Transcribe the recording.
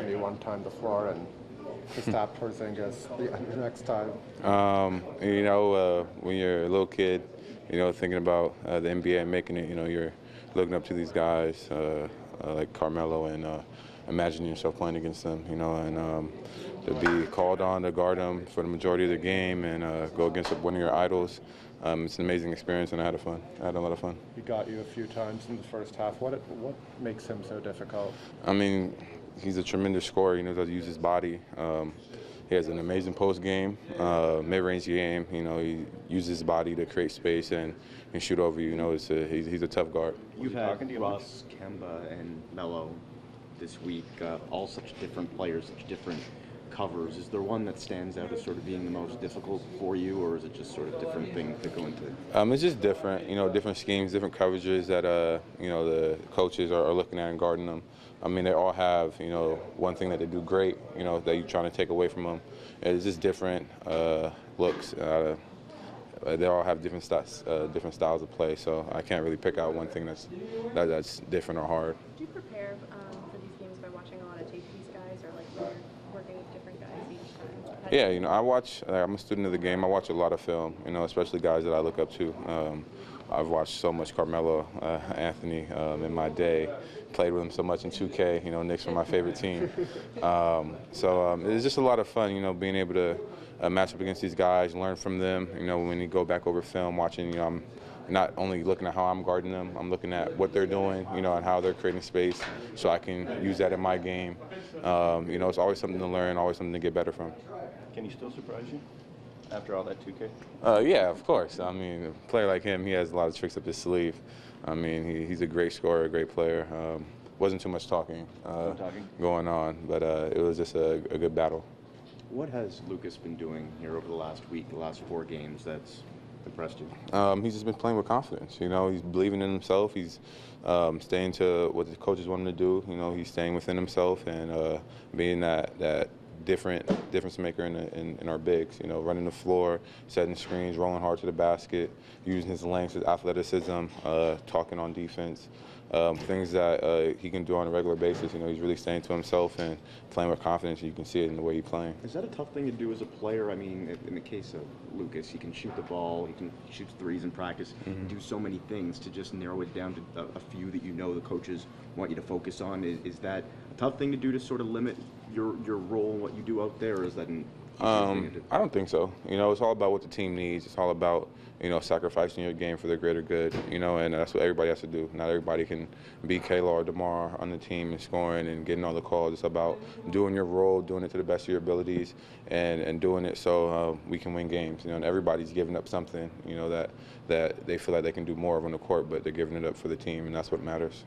Anthony one time before and just tap Porzingis the next time. When you're a little kid, thinking about the NBA and making it, you're looking up to these guys like Carmelo and imagining yourself playing against them, and to be called on to guard them for the majority of the game and go against one of your idols. It's an amazing experience, and I had a lot of fun. He got you a few times in the first half. What makes him so difficult? I mean, he's a tremendous scorer. He knows how to use his body. He has an amazing post game, mid-range game. He uses his body to create space and shoot over you. He's a tough guard. You've had Russ, Kemba, and Melo this week, all such different players, such different covers. Is there one that stands out as sort of being the most difficult for you, or is it just sort of different things that go into it? It's just different, different schemes, different coverages that, the coaches are looking at and guarding them. I mean, they all have, one thing that they do great, that you're trying to take away from them. It's just different looks. They all have different styles of play, so I can't really pick out one thing that's different or hard. Do you prepare for these games by watching a lot of tape of these guys, or like when you're working with different guys each time? Yeah, I watch. I'm a student of the game. I watch a lot of film, especially guys that I look up to. I've watched so much Carmelo Anthony in my day. Played with him so much in 2K. Knicks were my favorite team. So it's just a lot of fun, being able to match up against these guys, learn from them. When you go back over film, watching, I'm not only looking at how I'm guarding them, I'm looking at what they're doing, and how they're creating space, so I can use that in my game. It's always something to learn, always something to get better from. Can he still surprise you after all that 2K? Yeah, of course. I mean, a player like him, he has a lot of tricks up his sleeve. I mean, he's a great scorer, a great player. Wasn't too much talking going on, but it was just a good battle. What has Lucas been doing here over the last week, the last 4 games that's impressed you? He's just been playing with confidence. He's believing in himself. He's staying to what the coaches want him to do. He's staying within himself and being that difference maker in our bigs. Running the floor, setting screens, rolling hard to the basket, using his length, his athleticism, talking on defense. Things that he can do on a regular basis. He's really staying to himself and playing with confidence. You can see it in the way he's playing. Is that a tough thing to do as a player? I mean, in the case of Lucas, he can shoot the ball, he can shoot threes in practice, do so many things. To just narrow it down to a few that the coaches want you to focus on. Is that a tough thing to do, to sort of limit your role and what you do out there, or is that an I don't think so. It's all about what the team needs. It's all about, sacrificing your game for the greater good, and that's what everybody has to do. Not everybody can be Kayla or DeMar on the team and scoring and getting all the calls. It's about doing your role, doing it to the best of your abilities, and doing it so we can win games. And everybody's giving up something, that they feel like they can do more of on the court, but they're giving it up for the team, and that's what matters.